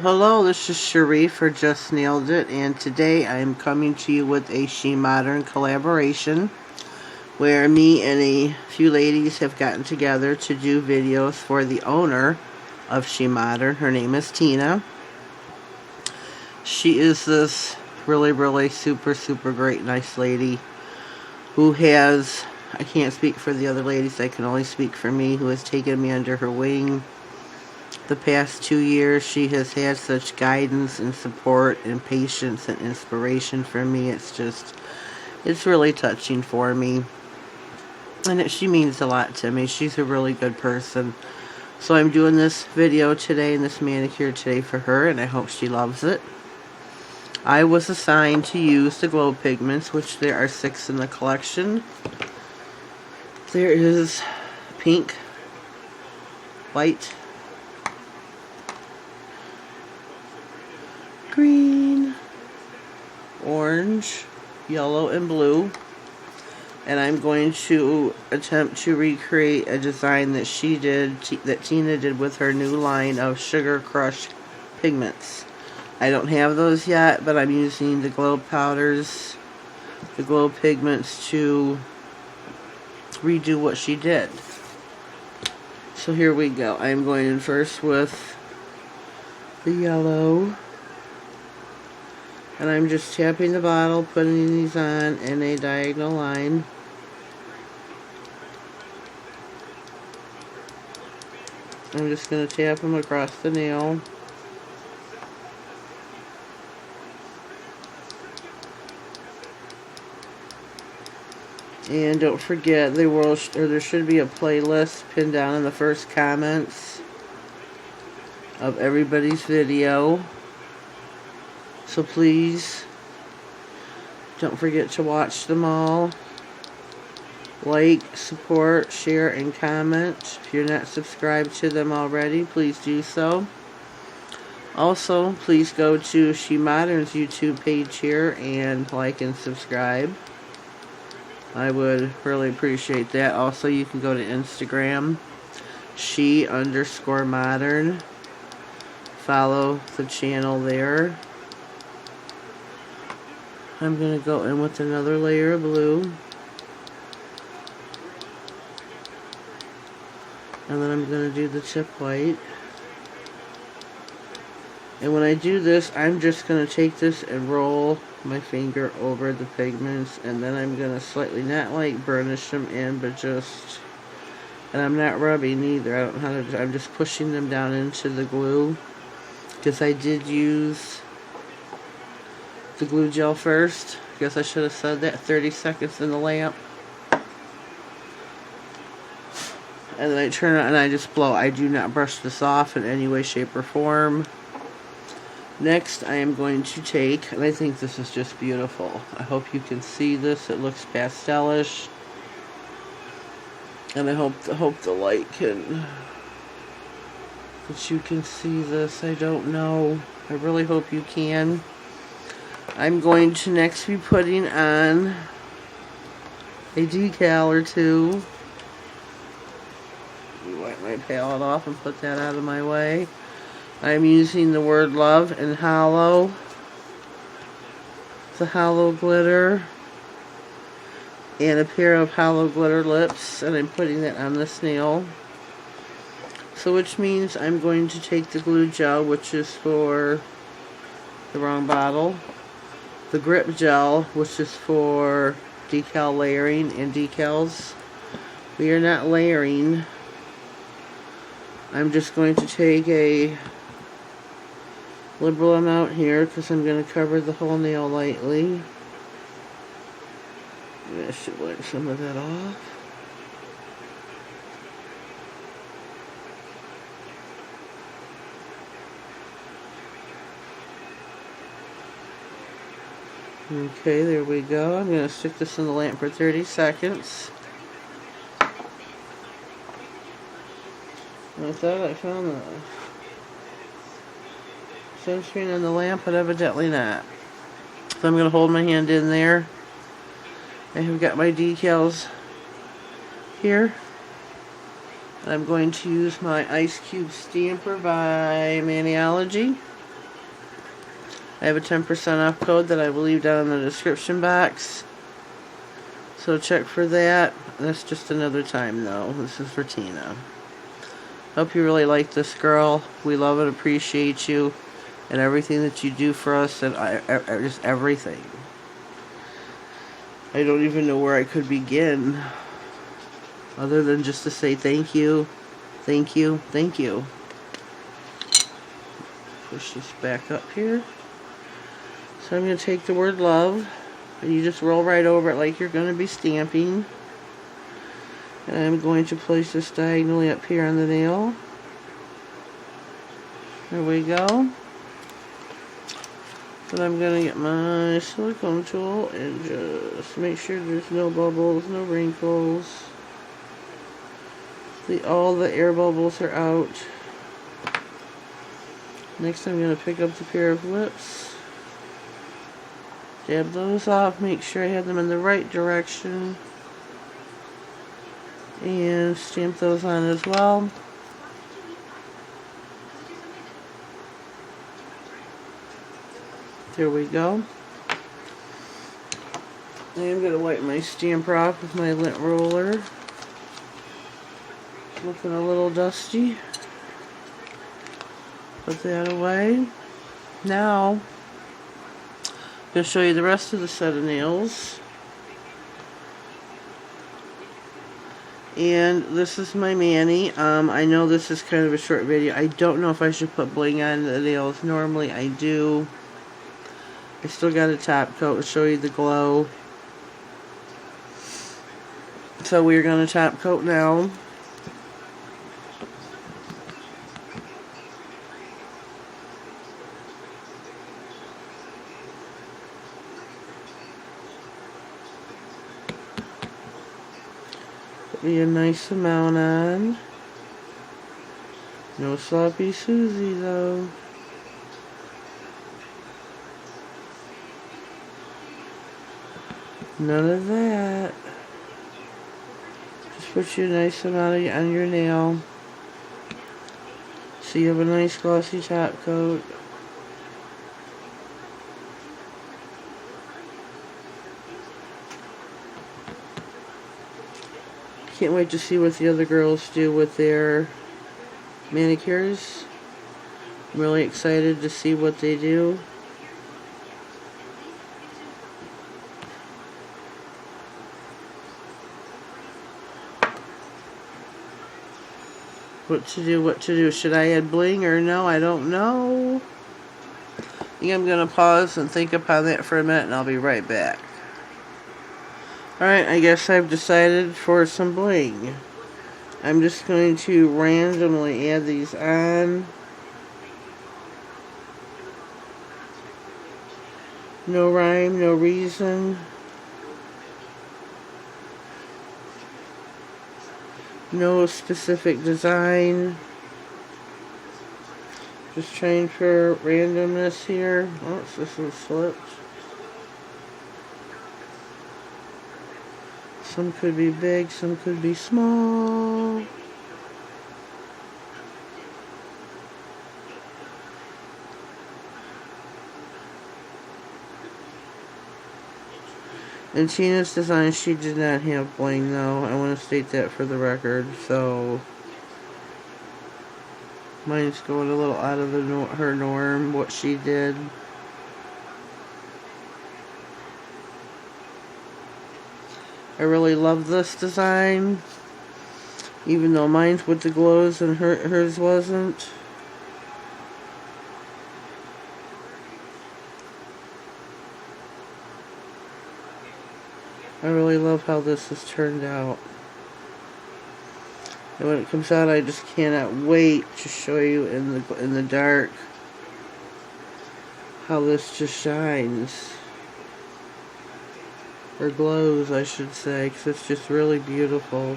Hello, this is Cherie for Just Nailed It, and today I am coming to you with a SheModern collaboration where me and a few ladies have gotten together to do videos for the owner of SheModern. Her name is Tina. She is this really super great, nice lady who has, I can't speak for the other ladies, I can only speak for me, who has taken me under her wing. The past 2 years, she has had such guidance and support and patience and inspiration for me. It's really touching for me. And she means a lot to me. She's a really good person. So I'm doing this video today and this manicure today for her, and I hope she loves it. I was assigned to use the glow pigments, which there are 6 in the collection. There is pink, white, green, orange, yellow, and blue. And I'm going to attempt to recreate a design that she did, that Tina did with her new line of Sugar Crush pigments. I don't have those yet, but I'm using the glow powders, the glow pigments to redo what she did. So here we go. I'm going in first with the yellow. And I'm just tapping the bottle, putting these on in a diagonal line. I'm just going to tap them across the nail. And don't forget, there should be a playlist pinned down in the first comments of everybody's video. So please, don't forget to watch them all. Like, support, share, and comment. If you're not subscribed to them already, please do so. Also, please go to SheModern's YouTube page here and like and subscribe. I would really appreciate that. Also, you can go to Instagram, she_modern. Follow the channel there. I'm going to go in with another layer of blue. And then I'm going to do the tip white. And when I do this, I'm just going to take this and roll my finger over the pigments. And then I'm going to slightly, not like burnish them in, but just, and I'm not rubbing either. I don't know how to, I'm just pushing them down into the glue. Because I did use the glue gel first. I guess I should have said that. 30 seconds in the lamp. And then I turn it and I just blow. I do not brush this off in any way, shape, or form. Next, I am going to take, and I think this is just beautiful. I hope you can see this. It looks pastelish. And I hope the light can, that you can see this. I don't know. I really hope you can. I'm going to next be putting on a decal or two. Wipe my palette off and put that out of my way. I'm using the word love and hollow. The hollow glitter. And a pair of hollow glitter lips. And I'm putting that on this nail. So which means I'm going to take the glue gel, which is for the wrong bottle. The grip gel, which is for decal layering and decals. We are not layering. I'm just going to take a liberal amount here because I'm going to cover the whole nail lightly. Maybe I should wipe some of that off. Okay, there we go. I'm going to stick this in the lamp for 30 seconds. I thought I found the sunscreen in the lamp, but evidently not. So I'm going to hold my hand in there. I have got my decals here. And I'm going to use my Ice Cube Stamper by Maniology. I have a 10% off code that I will leave down in the description box. So check for that. That's just another time though. This is for Tina. Hope you really like this, girl. We love and appreciate you and everything that you do for us, and just everything. I don't even know where I could begin other than just to say thank you, thank you, thank you. Push this back up here. So I'm going to take the word love, and you just roll right over it like you're going to be stamping. And I'm going to place this diagonally up here on the nail. There we go. Then I'm going to get my silicone tool and just make sure there's no bubbles, no wrinkles. All the air bubbles are out. Next I'm going to pick up the pair of lips. Dab those off, make sure I have them in the right direction. And stamp those on as well. There we go. I am going to wipe my stamper off with my lint roller. It's looking a little dusty. Put that away. Now, I'm going to show you the rest of the set of nails. And this is my mani. I know this is kind of a short video. I don't know if I should put bling on the nails. Normally I do. I still got a top coat to show you the glow. So we're going to top coat now. Put me a nice amount on. No sloppy Susie though. None of that. Just put you a nice amount on your nail. So you have a nice glossy top coat. Can't wait to see what the other girls do with their manicures. I'm really excited to see what they do. What to do. Should I add bling or no? I don't know. I think I'm going to pause and think upon that for a minute, and I'll be right back. Alright, I guess I've decided for some bling. I'm just going to randomly add these on. No rhyme, no reason. No specific design. Just trying for randomness here. Oh, this one slipped. Some could be big, some could be small. In Tina's design, she did not have bling though. I want to state that for the record. So mine's going a little out of her norm, what she did. I really love this design, even though mine's with the glows and hers wasn't. I really love how this has turned out. And when it comes out, I just cannot wait to show you in the dark how this just shines. Or glows, I should say, because it's just really beautiful.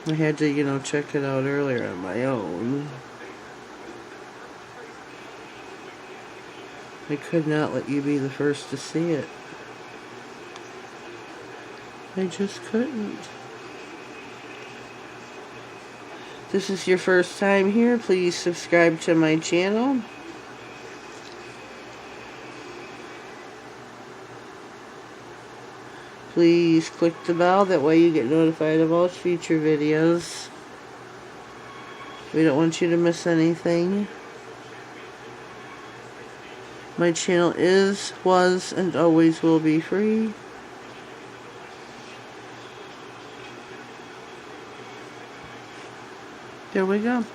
I had to, check it out earlier on my own. I could not let you be the first to see it. I just couldn't. If this is your first time here, please subscribe to my channel. Please click the bell, that way you get notified of all future videos. We don't want you to miss anything. My channel is, was, and always will be free. There we go. I'm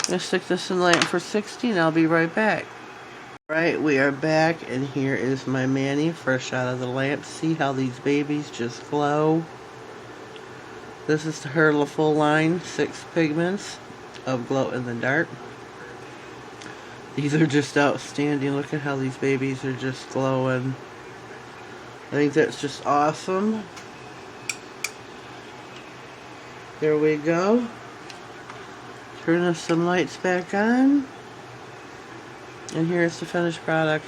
going to stick this in the lamp for 60 and I'll be right back. Alright, we are back, and here is my mani fresh out of the lamp. See how these babies just glow? This is her full line, 6 pigments of glow in the dark. These are just outstanding. Look at how these babies are just glowing. I think that's just awesome. There we go. Turn some lights back on. And here's the finished product.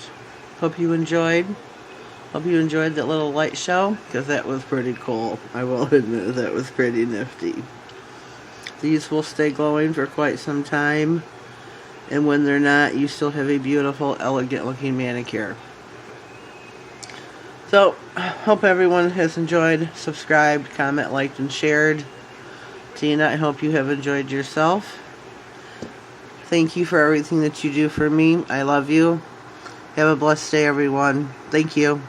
Hope you enjoyed. Hope you enjoyed that little light show, because that was pretty cool. I will admit that was pretty nifty. These will stay glowing for quite some time. And when they're not, you still have a beautiful, elegant looking manicure. So, hope everyone has enjoyed, subscribed, comment, liked, and shared. Tina, I hope you have enjoyed yourself. Thank you for everything that you do for me. I love you. Have a blessed day, everyone. Thank you.